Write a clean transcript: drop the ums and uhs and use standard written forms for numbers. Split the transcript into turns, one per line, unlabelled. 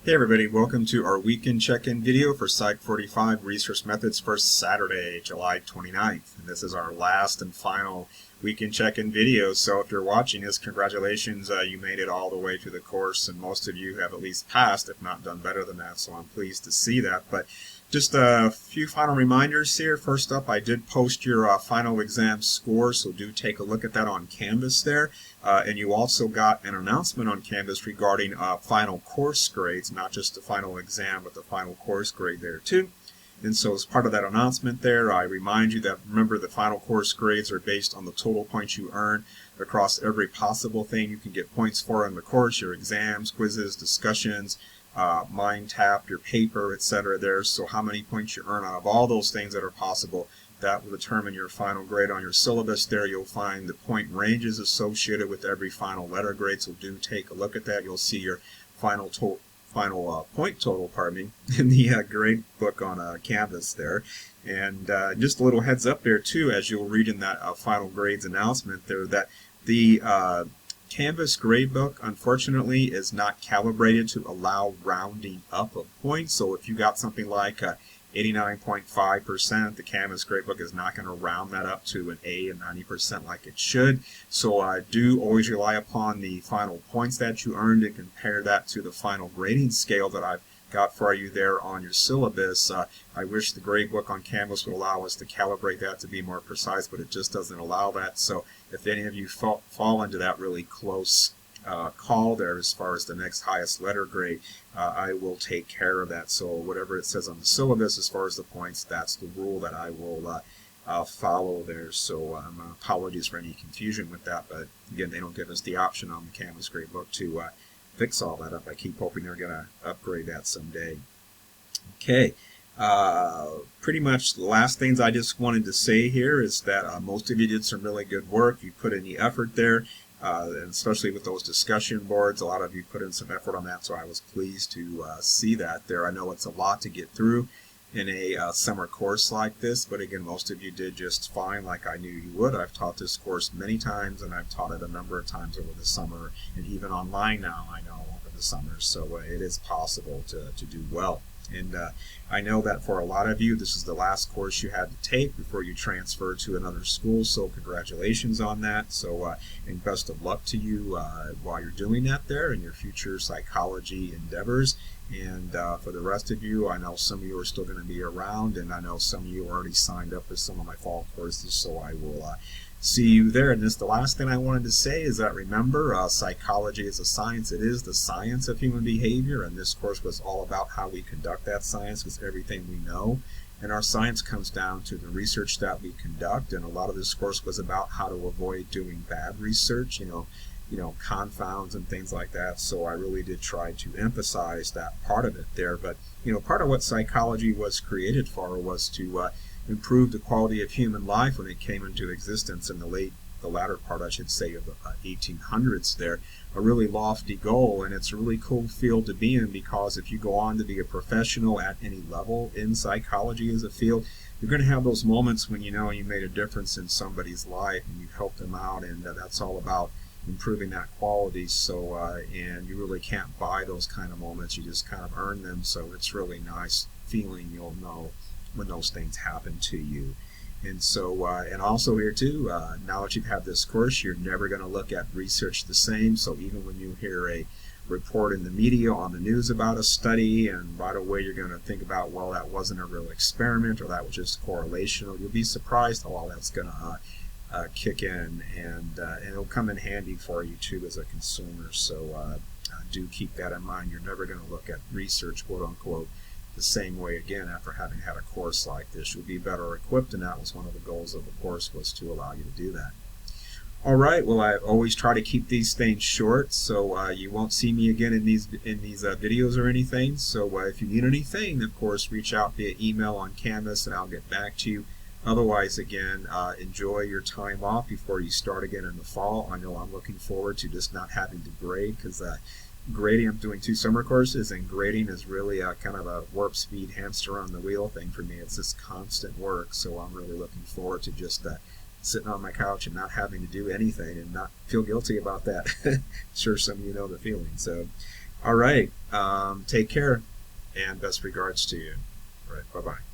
Hey everybody, welcome to our weekend check-in video for PSY-45 Research Methods for Saturday, July 29th. And this is our last and final weekend check-in video, so if you're watching this, congratulations, you made it all the way through the course, and most of you have at least passed, if not done better than that, so I'm pleased to see that. But just a few final reminders here. First up, I did post your final exam score, so do take a look at that on Canvas there. And you also got an announcement on Canvas regarding final course grades, not just the final exam, but the final course grade there too. And so as part of that announcement there, I remind you that, remember, the final course grades are based on the total points you earn across every possible thing you can get points for in the course, your exams, quizzes, discussions, mind tap, your paper, etc. there. So how many points you earn out of all those things that are possible, that will determine your final grade on your syllabus there. You'll find the point ranges associated with every final letter grade, so do take a look at that. You'll see your final point total, in the grade book on Canvas there. And just a little heads up there too, as you'll read in that final grades announcement there, that the Canvas gradebook, unfortunately, is not calibrated to allow rounding up of points. So if you got something like 89.5%, the Canvas gradebook is not going to round that up to an A and 90% like it should. So do always rely upon the final points that you earned and compare that to the final grading scale that I've got for you there on your syllabus. I wish the gradebook on Canvas would allow us to calibrate that to be more precise, but it just doesn't allow that. So if any of you fall into that really close call there as far as the next highest letter grade, I will take care of that. So whatever it says on the syllabus as far as the points, that's the rule that I will follow there. So apologies for any confusion with that, but again, they don't give us the option on the Canvas gradebook to fix all that up. I keep hoping they're going to upgrade that someday. Okay, pretty much the last things I just wanted to say here is that most of you did some really good work. You put in the effort there, and especially with those discussion boards, a lot of you put in some effort on that, so I was pleased to see that there. I know it's a lot to get through in a summer course like this, but again, most of you did just fine, like I knew you would. I've taught this course many times, and I've taught it a number of times over the summer, and even online now, I know, over the summer, so it is possible to do well. And I know that for a lot of you, this is the last course you had to take before you transfer to another school, so congratulations on that. So and best of luck to you while you're doing that there in your future psychology endeavors. And for the rest of you, I know some of you are still going to be around, and I know some of you already signed up for some of my fall courses, so I will see you there. And this, the last thing I wanted to say is that, remember, psychology is a science. It is the science of human behavior, and this course was all about how we conduct that science, because everything we know and our science comes down to the research that we conduct. And a lot of this course was about how to avoid doing bad research, you know, confounds and things like that. So I really did try to emphasize that part of it there. But part of what psychology was created for was to improve the quality of human life when it came into existence in the latter part, I should say, of the 1800s there. A really lofty goal, and it's a really cool field to be in, because if you go on to be a professional at any level in psychology as a field, you're going to have those moments when you made a difference in somebody's life and you helped them out, and that's all about improving that quality. So and you really can't buy those kind of moments, you just kind of earn them. So it's really nice feeling, you'll know when those things happen to you. And so and also here too, now that you've had this course, you're never going to look at research the same. So even when you hear a report in the media on the news about a study, and right away you're going to think about, well, that wasn't a real experiment, or that was just correlational, you'll be surprised how all that's going to kick in, and it'll come in handy for you too as a consumer. So do keep that in mind. You're never going to look at research, quote unquote, the same way again after having had a course like this. You'll be better equipped, and that was one of the goals of the course, was to allow you to do that. All right, well, I always try to keep these things short, so you won't see me again in these videos or anything. So if you need anything, of course, reach out via email on Canvas, and I'll get back to you. Otherwise, again, enjoy your time off before you start again in the fall. I know I'm looking forward to just not having to grade, because grading, I'm doing 2 summer courses, and grading is really kind of a warp speed hamster on the wheel thing for me. It's just constant work, so I'm really looking forward to just sitting on my couch and not having to do anything and not feel guilty about that. Sure, some of you know the feeling. So All right. Take care, and best regards to you. All right. Bye-bye.